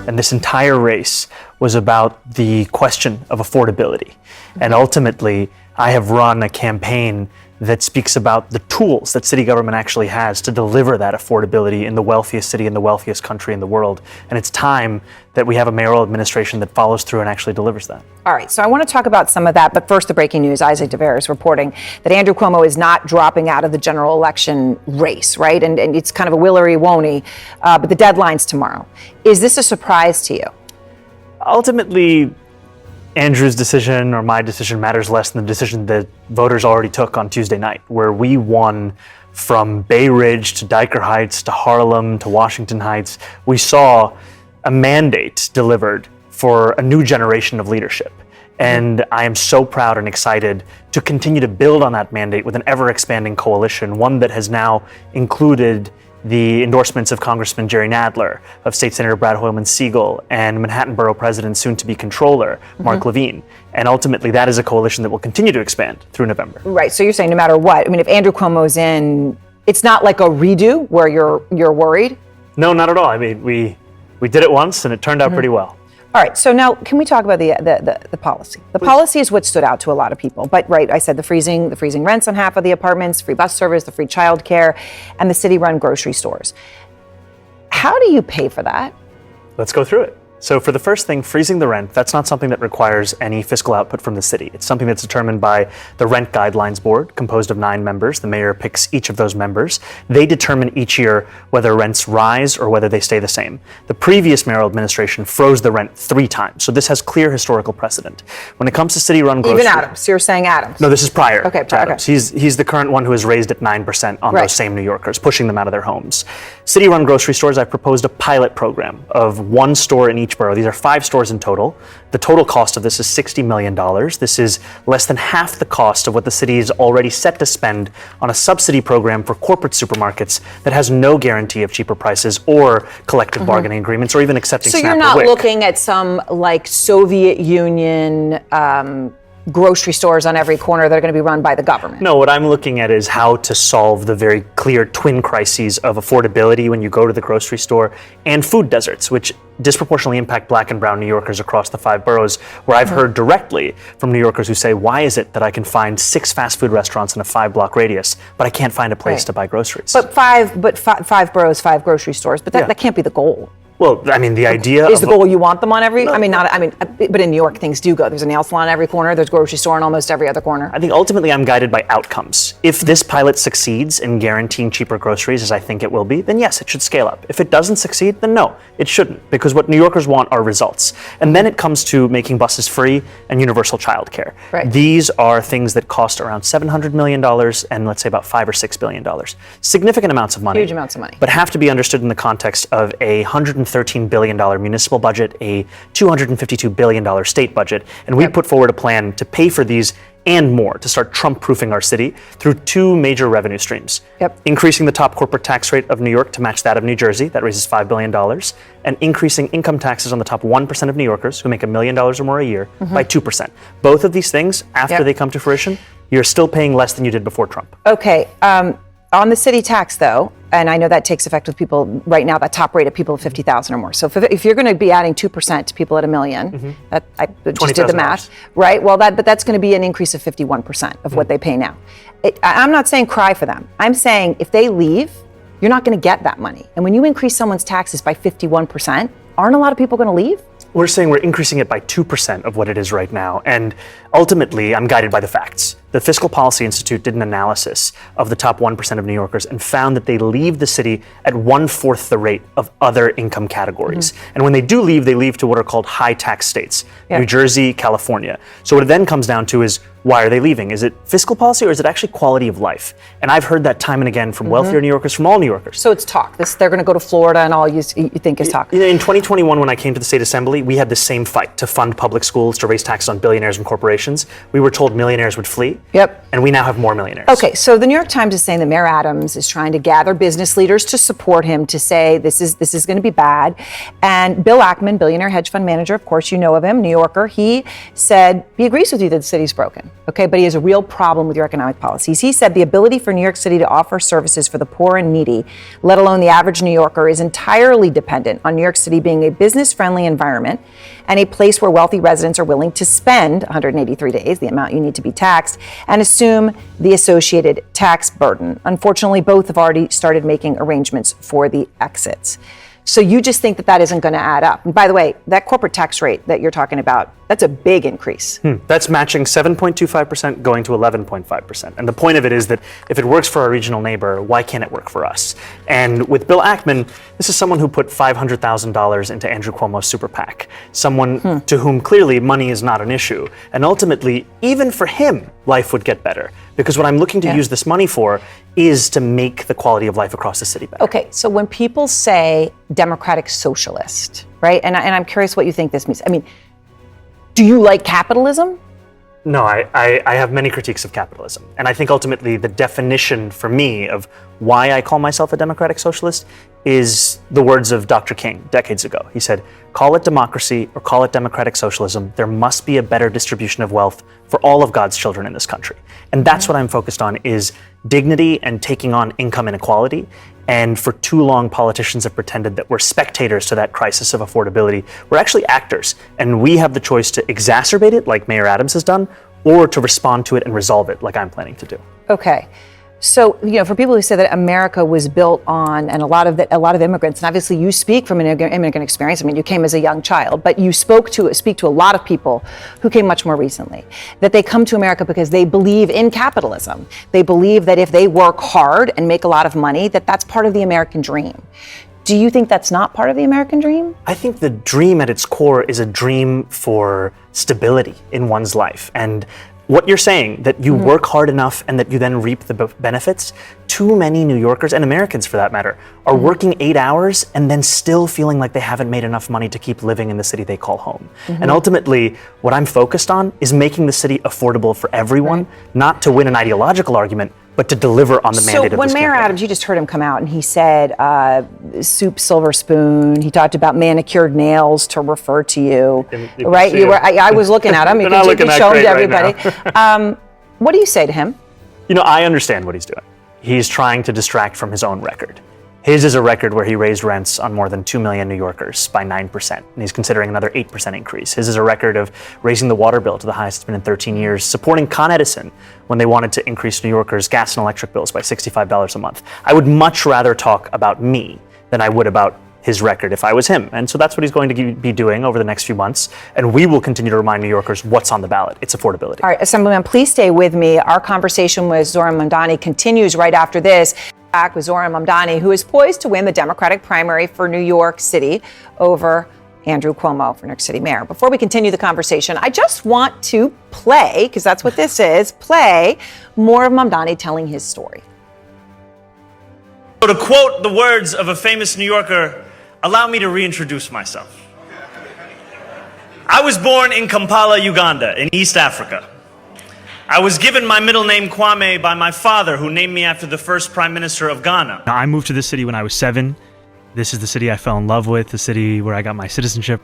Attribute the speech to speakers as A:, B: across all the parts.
A: And this entire race was about the question of affordability. And ultimately, I have run a campaign that speaks about the tools that city government actually has to deliver that affordability in the wealthiest city in the wealthiest country in the world. And it's time that we have a mayoral administration that follows through and actually delivers that.
B: All right, so I want to talk about some of that, but first the breaking news. Isaac Dever is reporting that Andrew Cuomo is not dropping out of the general election race, right? And it's kind of a will-y, won't-y, but the deadline's tomorrow. Is this a surprise to you?
A: Ultimately, Andrew's decision or my decision matters less than the decision that voters already took on Tuesday night, where we won from Bay Ridge to Dyker Heights to Harlem to Washington Heights. We saw a mandate delivered for a new generation of leadership. And I am so proud and excited to continue to build on that mandate with an ever-expanding coalition, one that has now included the endorsements of Congressman Jerry Nadler, of State Senator Brad Hoylman Siegel, and Manhattan Borough President, soon-to-be Controller, Mark Levine. And ultimately, that is a coalition that will continue to expand through November.
B: Right, so you're saying no matter what, I mean, if Andrew Cuomo's in, it's not like a redo where you're worried?
A: No, not at all. I mean, we did it once, and it turned out pretty well.
B: All right, so now can we talk about the policy? The policy is what stood out to a lot of people. But right, I said the freezing rents on half of the apartments, free bus service, the free childcare, and the city-run grocery stores. How do you pay for that?
A: Let's go through it. So for the first thing, freezing the rent, that's not something that requires any fiscal output from the city. It's something that's determined by the Rent Guidelines Board, composed of 9 members. The mayor picks each of those members. They determine each year whether rents rise or whether they stay the same. The previous mayoral administration froze the rent 3 times, so this has clear historical precedent. When it comes to city-run grocery...
B: Even Adams, you're saying Adams.
A: No, this is prior
B: to
A: Adams.
B: Okay.
A: He's the current one who has raised it 9% on those same New Yorkers, pushing them out of their homes. City-run grocery stores, I've proposed a pilot program of 1 store in each borough. These are 5 stores in total. The total cost of this is $60 million. This is less than half the cost of what the city is already set to spend on a subsidy program for corporate supermarkets that has no guarantee of cheaper prices or collective bargaining agreements or even accepting
B: So
A: SNAP
B: you're
A: or
B: not
A: WIC.
B: looking at some like Soviet Union grocery stores on every corner that are going to be run by the government?
A: No, what I'm looking at is how to solve the very clear twin crises of affordability when you go to the grocery store and food deserts, which disproportionately impact Black and brown New Yorkers across the 5 boroughs, where I've heard directly from New Yorkers who say, why is it that I can find 6 fast food restaurants in a 5-block radius, but I can't find a place to buy groceries?
B: But five boroughs, 5 grocery stores, but that can't be the goal.
A: Well, I mean, the idea
B: is the goal you want them on every? No, but in New York things do go. There's a nail salon on every corner. There's a grocery store on almost every other corner.
A: I think ultimately I'm guided by outcomes. If this pilot succeeds in guaranteeing cheaper groceries, as I think it will be, then yes, it should scale up. If it doesn't succeed, then no, it shouldn't, because what New Yorkers want are results. And then it comes to making buses free and universal childcare.
B: Right.
A: These are things that cost around $700 million and let's say about $5 or $6 billion. Significant amounts of money.
B: Huge amounts of money.
A: But have to be understood in the context of a $113 billion municipal budget, a $252 billion state budget, and we put forward a plan to pay for these and more to start Trump-proofing our city through 2 major revenue streams. Increasing the top corporate tax rate of New York to match that of New Jersey, that raises $5 billion, and increasing income taxes on the top 1% of New Yorkers who make $1 million or more a year by 2%. Both of these things, after they come to fruition, you're still paying less than you did before Trump.
B: Okay, on the city tax though, and I know that takes effect with people right now, that top rate of people of 50,000 or more. So if you're going to be adding 2% to people at $1 million, that I just did the math, right? Well, but that's going to be an increase of 51% of what they pay now. I'm not saying cry for them. I'm saying if they leave, you're not going to get that money. And when you increase someone's taxes by 51%, aren't a lot of people going to leave?
A: We're saying we're increasing it by 2% of what it is right now. And ultimately, I'm guided by the facts. The Fiscal Policy Institute did an analysis of the top 1% of New Yorkers and found that they leave the city at 1/4 the rate of other income categories. And when they do leave to what are called high tax states, New Jersey, California. So what it then comes down to is, why are they leaving? Is it fiscal policy or is it actually quality of life? And I've heard that time and again from wealthier New Yorkers, from all New Yorkers.
B: So it's talk. They're going to go to Florida and all you think is talk.
A: In 2021, when I came to the state assembly, we had the same fight to fund public schools, to raise taxes on billionaires and corporations. We were told millionaires would flee. and we now have more millionaires.
B: Okay, so the New York Times is saying that Mayor Adams is trying to gather business leaders to support him to say this is going to be bad. And Bill Ackman, billionaire hedge fund manager, of course you know of him, New Yorker, he said he agrees with you that the city's broken, okay, but he has a real problem with your economic policies. He said the ability for New York City to offer services for the poor and needy, let alone the average New Yorker, is entirely dependent on New York City being a business-friendly environment and a place where wealthy residents are willing to spend 183 days, the amount you need to be taxed, and assume the associated tax burden. Unfortunately, both have already started making arrangements for the exits. So you just think that that isn't going to add up. And by the way, that corporate tax rate that you're talking about, that's a big increase.
A: That's matching 7.25% going to 11.5%. And the point of it is that if it works for our regional neighbor, why can't it work for us? And with Bill Ackman, this is someone who put $500,000 into Andrew Cuomo's super PAC, someone to whom clearly money is not an issue. And ultimately, even for him, life would get better. Because what I'm looking to use this money for is to make the quality of life across the city better.
B: Okay, so when people say democratic socialist, right? And I'm curious what you think this means. I mean, do you like capitalism?
A: No, I have many critiques of capitalism. And I think ultimately the definition for me of why I call myself a democratic socialist is the words of Dr. King decades ago. He said, call it democracy or call it democratic socialism, there must be a better distribution of wealth for all of God's children in this country. And that's what I'm focused on, is dignity and taking on income inequality. And for too long, politicians have pretended that we're spectators to that crisis of affordability. We're actually actors, and we have the choice to exacerbate it, like Mayor Adams has done, or to respond to it and resolve it, like I'm planning to do.
B: Okay. So, for people who say that America was built on, and a lot of immigrants, and obviously you speak from an immigrant experience. I mean, you came as a young child, but you speak to a lot of people who came much more recently, that they come to America because they believe in capitalism. They believe that if they work hard and make a lot of money, that that's part of the American dream. Do you think that's not part of the American dream?
A: I think the dream at its core is a dream for stability in one's life. And what you're saying, that you work hard enough and that you then reap the benefits, too many New Yorkers, and Americans for that matter, are working 8 hours and then still feeling like they haven't made enough money to keep living in the city they call home. And ultimately, what I'm focused on is making the city affordable for everyone, not to win an ideological argument, but to deliver on the mandate of this
B: So when Mayor
A: campaign.
B: Adams, you just heard him come out and he said soup, silver spoon. He talked about manicured nails to refer to you, right? I was looking at him. You can show him to everybody. What do you say to him?
A: I understand what he's doing. He's trying to distract from his own record. His is a record where he raised rents on more than 2 million New Yorkers by 9%, and he's considering another 8% increase. His is a record of raising the water bill to the highest it's been in 13 years, supporting Con Edison when they wanted to increase New Yorkers' gas and electric bills by $65 a month. I would much rather talk about me than I would about his record if I was him. And so that's what he's going to be doing over the next few months. And we will continue to remind New Yorkers what's on the ballot. It's affordability.
B: All right, Assemblyman, please stay with me. Our conversation with Zohran Mamdani continues right after this. Back with Zohran Mamdani, who is poised to win the Democratic primary for New York City over Andrew Cuomo for New York City mayor. Before we continue the conversation, I just want to play, because that's what this is, play more of Mamdani telling his story.
C: So to quote the words of a famous New Yorker, allow me to reintroduce myself. I was born in Kampala, Uganda, in East Africa. I was given my middle name Kwame by my father, who named me after the first prime minister of Ghana.
D: I moved to this city when I was 7. This is the city I fell in love with, the city where I got my citizenship.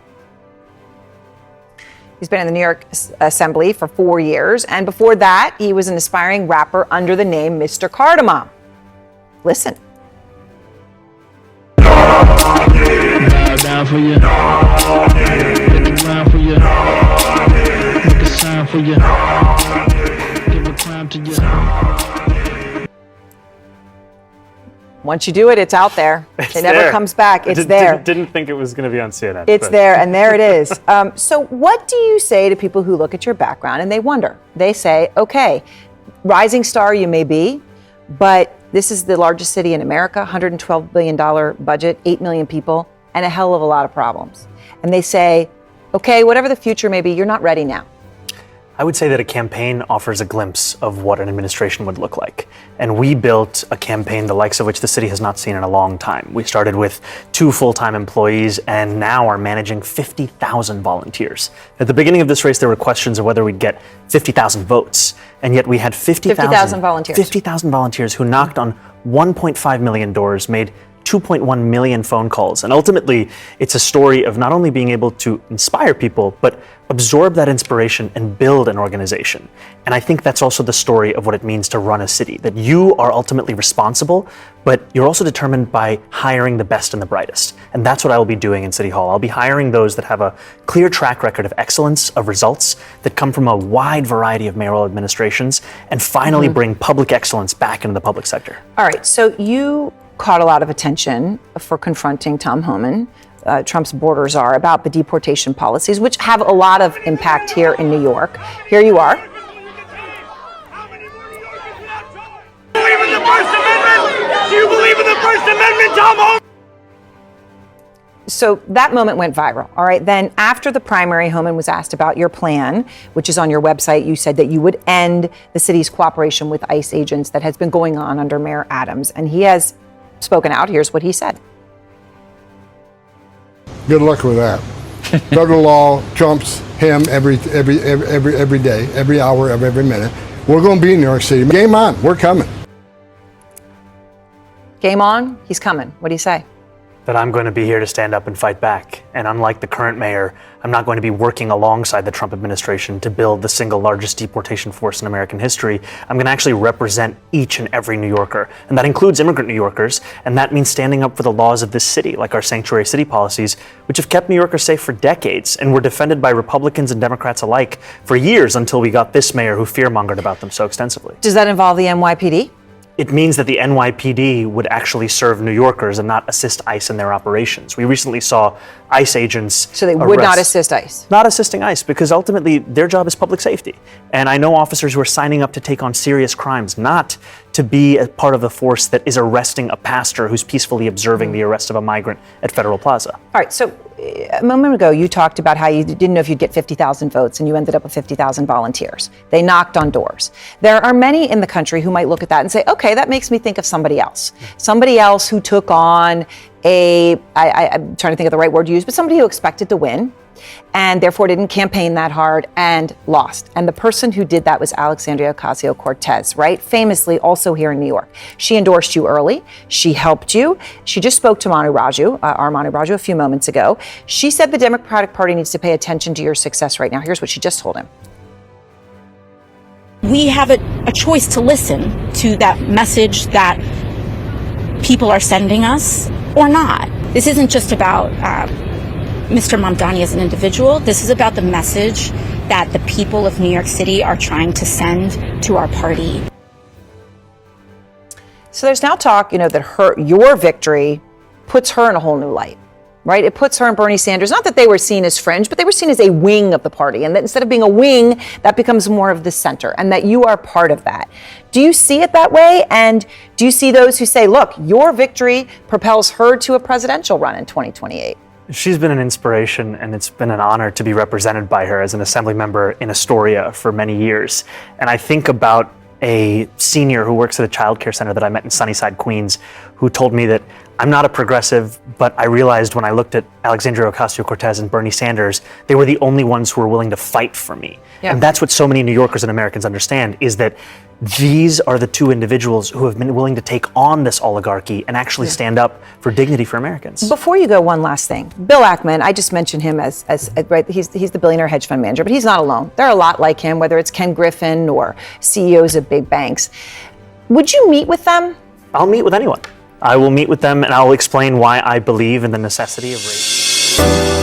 B: He's been in the New York Assembly for 4 years, and before that, he was an aspiring rapper under the name Mr. Cardamom. Listen.
E: Down for you. Get around for you. Make a sign for you. Give a crown to you.
B: Once you do it, it's out there. It never
A: there.
B: comes back. It's
A: I
B: there.
A: Didn't think it was going to be on CNN.
B: It's
A: but-
B: there, and there it is. So what do you say to people who look at your background and they wonder? They say, okay, rising star you may be, but this is the largest city in America, $112 billion budget, 8 million people, and a hell of a lot of problems. And they say, okay, whatever the future may be, you're not ready now.
A: I would say that a campaign offers a glimpse of what an administration would look like. And we built a campaign the likes of which the city has not seen in a long time. We started with 2 full-time employees and now are managing 50,000 volunteers. At the beginning of this race, there were questions of whether we'd get 50,000 votes. And yet we had
B: 50,000 volunteers.
A: 50,000 volunteers who knocked on 1.5 million doors, made 2.1 million phone calls. And ultimately, it's a story of not only being able to inspire people, but absorb that inspiration and build an organization. And I think that's also the story of what it means to run a city, that you are ultimately responsible, but you're also determined by hiring the best and the brightest. And that's what I will be doing in City Hall. I'll be hiring those that have a clear track record of excellence, of results, that come from a wide variety of mayoral administrations, and finally bring public excellence back into the public sector.
B: All right, so you caught a lot of attention for confronting Tom Homan, Trump's border czar, about the deportation policies, which have a lot of impact here in New York. Here you are.
F: Do you believe in the First Amendment? Do you believe in the First Amendment, Tom Homan?
B: So that moment went viral. All right. Then after the primary, Homan was asked about your plan, which is on your website. You said that you would end the city's cooperation with ICE agents that has been going on under Mayor Adams. And he has spoken out. Here's what he said.
G: Good luck with that. Federal law trumps him every day, every hour of every minute. We're going to be in New York City. Game on. We're coming.
B: Game on. He's coming. What do you say?
A: That I'm going to be here to stand up and fight back. And unlike the current mayor, I'm not going to be working alongside the Trump administration to build the single largest deportation force in American history. I'm going to actually represent each and every New Yorker. And that includes immigrant New Yorkers. And that means standing up for the laws of this city, like our sanctuary city policies, which have kept New Yorkers safe for decades and were defended by Republicans and Democrats alike for years until we got this mayor who fearmongered about them so extensively.
B: Does that involve the NYPD?
A: It means that the NYPD would actually serve New Yorkers and not assist ICE in their operations. We recently saw ICE agents.
B: So they would not assist ICE?
A: Not assisting ICE, because ultimately their job is public safety. And I know officers who are signing up to take on serious crimes, not to be a part of the force that is arresting a pastor who's peacefully observing the arrest of a migrant at Federal Plaza.
B: All right, so a moment ago, you talked about how you didn't know if you'd get 50,000 votes, and you ended up with 50,000 volunteers. They knocked on doors. There are many in the country who might look at that and say, okay, that makes me think of somebody else. Somebody else who took on I'm trying to think of the right word to use, but somebody who expected to win and therefore didn't campaign that hard and lost. And the person who did that was Alexandria Ocasio-Cortez, right? Famously also here in New York. She endorsed you early. She helped you. She just spoke to Manu Raju, our Manu Raju, a few moments ago. She said the Democratic Party needs to pay attention to your success right now. Here's what she just told him.
H: We have a choice to listen to that message that people are sending us or not. This isn't just about Mr. Mamdani as an individual. This is about the message that the people of New York City are trying to send to our party.
B: So there's now talk, that your victory puts her in a whole new light, right? It puts her and Bernie Sanders, not that they were seen as fringe, but they were seen as a wing of the party. And that instead of being a wing, that becomes more of the center, and that you are part of that. Do you see it that way? And do you see those who say, look, your victory propels her to a presidential run in 2028?
A: She's been an inspiration, and it's been an honor to be represented by her as an assembly member in Astoria for many years. And I think about a senior who works at a child care center that I met in Sunnyside, Queens, who told me that I'm not a progressive, but I realized when I looked at Alexandria Ocasio-Cortez and Bernie Sanders, they were the only ones who were willing to fight for me. Yeah. And that's what so many New Yorkers and Americans understand, is that these are the two individuals who have been willing to take on this oligarchy and actually stand up for dignity for Americans.
B: Before you go, one last thing. Bill Ackman, I just mentioned him as right, he's the billionaire hedge fund manager, but he's not alone. There are a lot like him, whether it's Ken Griffin or CEOs of big banks. Would you meet with them?
A: I'll meet with anyone. I will meet with them and I'll explain why I believe in the necessity of race.